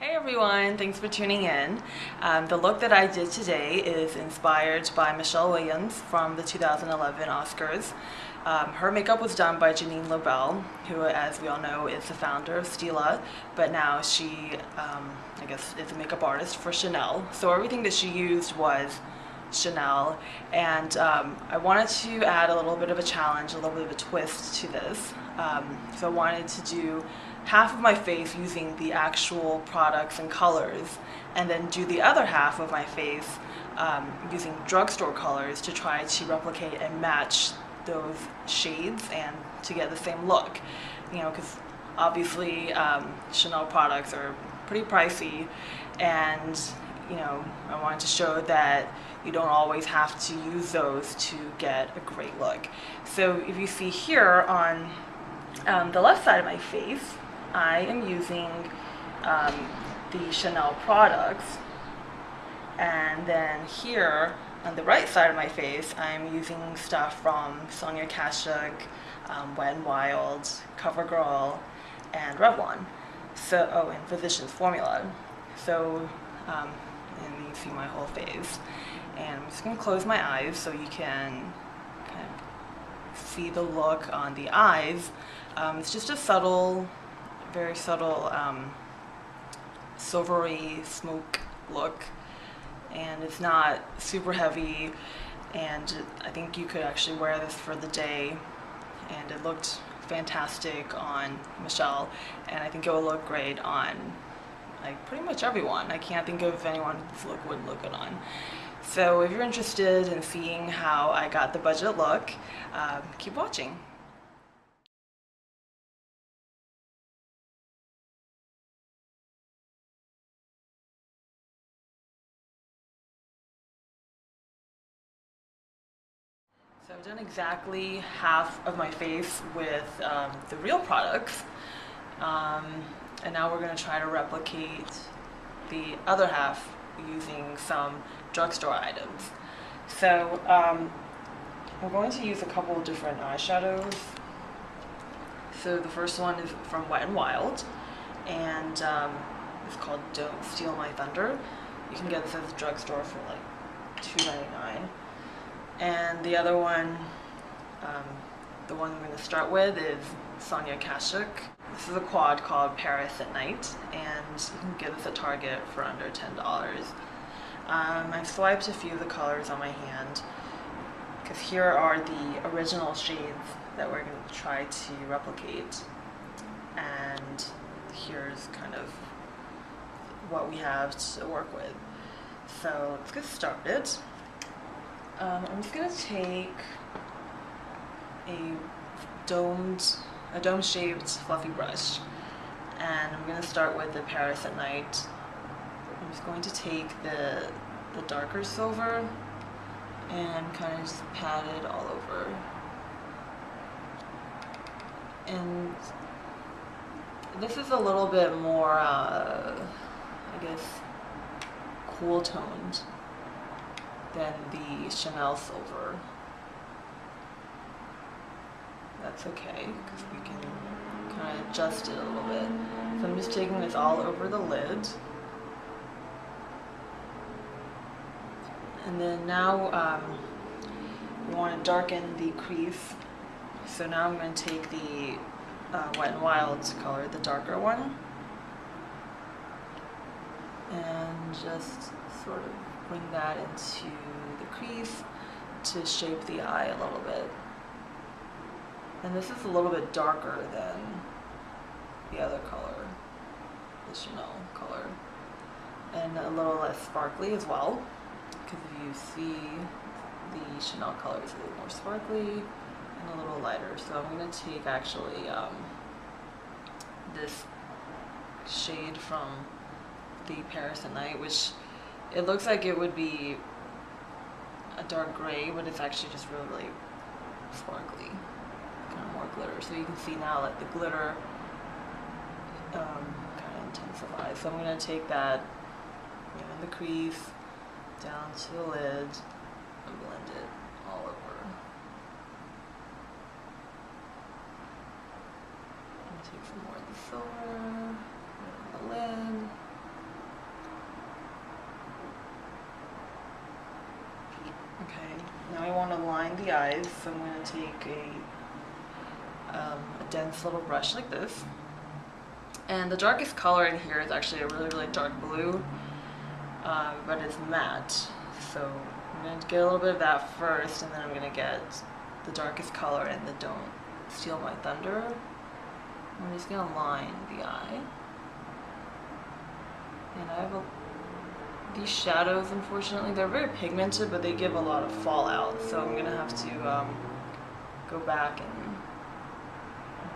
Hey everyone, thanks for tuning in. The look that I did today is inspired by Michelle Williams from the 2011 Oscars. Her makeup was done by Jeanine Lobell, who, as we all know, is the founder of Stila, but now she, I guess, is a makeup artist for Chanel. So everything that she used was Chanel, and I wanted to add a little bit of a challenge, a little bit of a twist to this. So I wanted to do half of my face using the actual products and colors, and then do the other half of my face using drugstore colors to try to replicate and match those shades and to get the same look. You know, because obviously Chanel products are pretty pricey, and you know, I wanted to show that you don't always have to use those to get a great look. So if you see here on the left side of my face, I am using the Chanel products, and then here on the right side of my face, I'm using stuff from Sonia Kashuk, Wet n Wild, CoverGirl, and Revlon. So, oh, and Physicians Formula. So, and you see my whole face. And I'm just going to close my eyes so you can kind of see the look on the eyes. It's just a subtle, very subtle silvery smoke look, and it's not super heavy, and I think you could actually wear this for the day, and it looked fantastic on Michelle, and I think it will look great on like pretty much everyone. I can't think of anyone whose look wouldn't look good on. So if you're interested in seeing how I got the budget look, keep watching. So I've done exactly half of my face with the real products, and now we're going to try to replicate the other half using some drugstore items. So we're going to use a couple of different eyeshadows. So the first one is from Wet n Wild, and it's called Don't Steal My Thunder. You can get this at the drugstore for like $2.99. And the other one, the one we're going to start with, is Sonia Kashuk. This is a quad called Paris at Night, and you can get this at Target for under $10. I've swiped a few of the colors on my hand, because here are the original shades that we're going to try to replicate, and here's kind of what we have to work with. So let's get started. I'm just going to take a dome-shaped fluffy brush, and I'm going to start with the Paris at Night. I'm just going to take the darker silver and kind of just pat it all over. And this is a little bit more, I guess, cool toned than the Chanel silver. That's okay, because we can kind of adjust it a little bit. So I'm just taking this all over the lid. And then now we want to darken the crease. So now I'm going to take the Wet n Wild color, the darker one, and just sort of bring that into the crease to shape the eye a little bit. And this is a little bit darker than the other color, the Chanel color, and a little less sparkly as well, because if you see the Chanel color is a little more sparkly and a little lighter. So I'm going to take actually this shade from the Paris at Night, which it looks like it would be a dark gray, but it's actually just really, really sparkly, kind of more glitter. So you can see now that the glitter kind of intensifies. So I'm going to take that, you know, in the crease, down to the lid, and blend it all over. And take some more of the silver, put it on the lid. want to line the eyes, so I'm going to take a dense little brush like this. And the darkest color in here is actually a really, really dark blue, but it's matte. So I'm going to get a little bit of that first, and then I'm going to get the darkest color in the Don't Steal My Thunder. I'm just going to line the eye. And I have these shadows, unfortunately, they're very pigmented, but they give a lot of fallout. So I'm going to have to go back and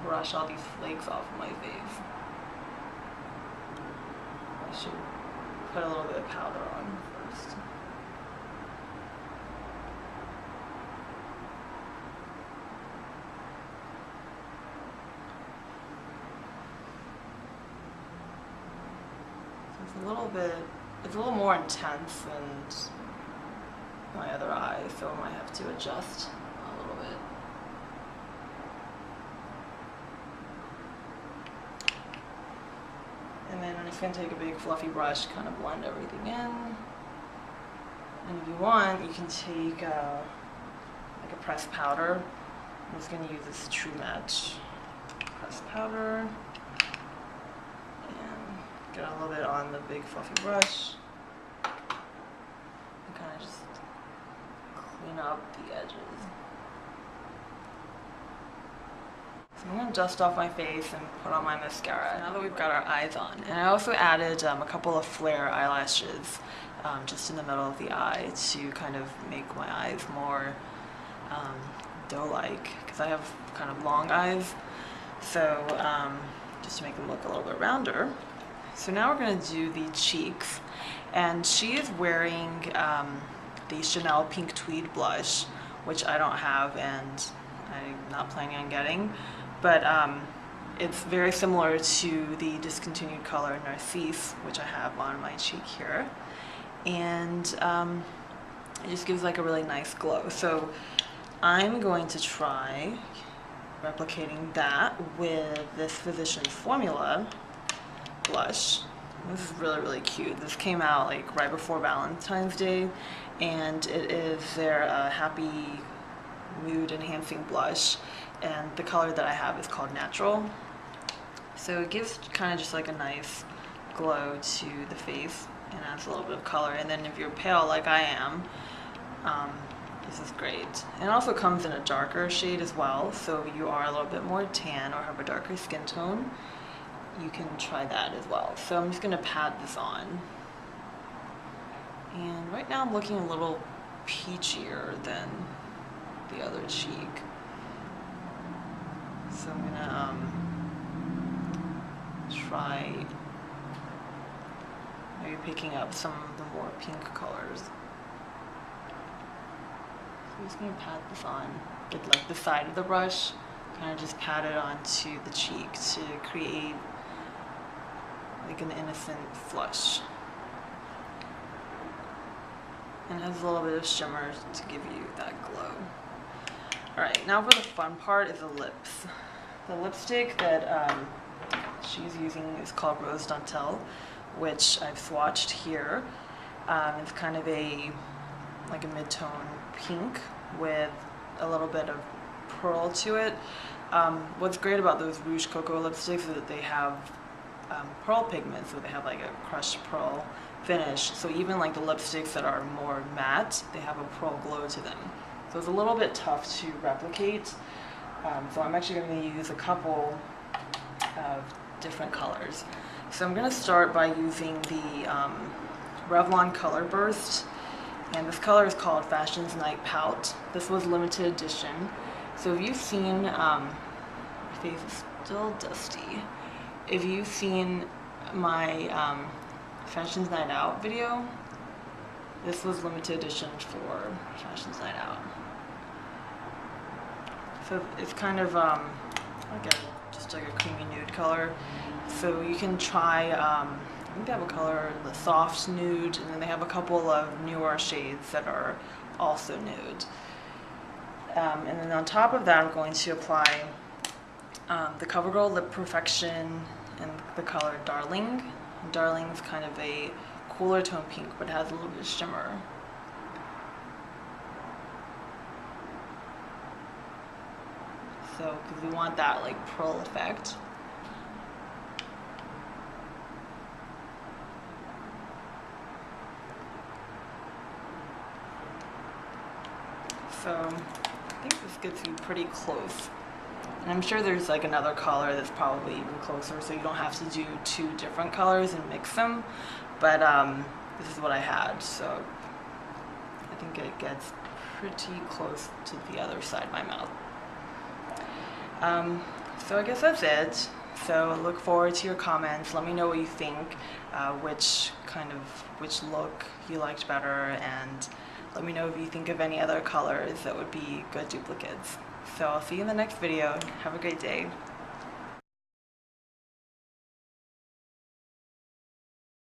brush all these flakes off of my face. I should put a little bit of powder on first. It's a little more intense than my other eye, so I might have to adjust a little bit. And then I'm just going to take a big fluffy brush, kind of blend everything in. And if you want, you can take like a pressed powder. I'm just going to use this True Match pressed powder. Get a little bit on the big fluffy brush and kind of just clean up the edges. So I'm going to dust off my face and put on my mascara now that we've got our eyes on. And I also added a couple of flare eyelashes just in the middle of the eye to kind of make my eyes more doe-like, because I have kind of long eyes, so just to make them look a little bit rounder. So now we're going to do the cheeks, and she is wearing the Chanel Pink Tweed blush, which I don't have and I'm not planning on getting, but it's very similar to the discontinued color Narcisse, which I have on my cheek here, and it just gives like a really nice glow. So I'm going to try replicating that with this Physicians Formula blush. This is really, really cute. This came out like right before Valentine's Day, and it is their happy mood enhancing blush, and the color that I have is called Natural. So it gives kind of just like a nice glow to the face and adds a little bit of color. And then if you're pale like I am, this is great. And it also comes in a darker shade as well, so if you are a little bit more tan or have a darker skin tone, you can try that as well. So I'm just going to pat this on. And right now I'm looking a little peachier than the other cheek. So I'm going to try maybe picking up some of the more pink colors. So I'm just going to pat this on with like the side of the brush, kind of just pat it onto the cheek to create like an innocent flush. And it has a little bit of shimmer to give you that glow. Alright, now for the fun part is the lips. The lipstick that she's using is called Rose Dentelle, which I've swatched here. It's kind of like a mid-tone pink with a little bit of pearl to it. What's great about those Rouge Coco lipsticks is that they have pearl pigment, so they have like a crushed pearl finish. So even like the lipsticks that are more matte, they have a pearl glow to them. So it's a little bit tough to replicate. So I'm actually going to use a couple of different colors. So I'm going to start by using the Revlon Colorburst, and this color is called Fashion's Night Pout. This was limited edition. So if you've seen, my face is still dusty. If you've seen my Fashion's Night Out video, this was limited edition for Fashion's Night Out. So it's kind of just like a creamy nude color. So you can try, I think they have a color, the soft nude, and then they have a couple of newer shades that are also nude. And then on top of that, I'm going to apply the CoverGirl Lip Perfection in the color Darling. Darling is kind of a cooler tone pink, but has a little bit of shimmer. So, because we want that like pearl effect. So, I think this gets you pretty close. And I'm sure there's like another color that's probably even closer, so you don't have to do two different colors and mix them. But this is what I had, so I think it gets pretty close to the other side of my mouth. So I guess that's it. So look forward to your comments. Let me know what you think, which look you liked better, and let me know if you think of any other colors that would be good duplicates. So I'll see you in the next video. Have a great day.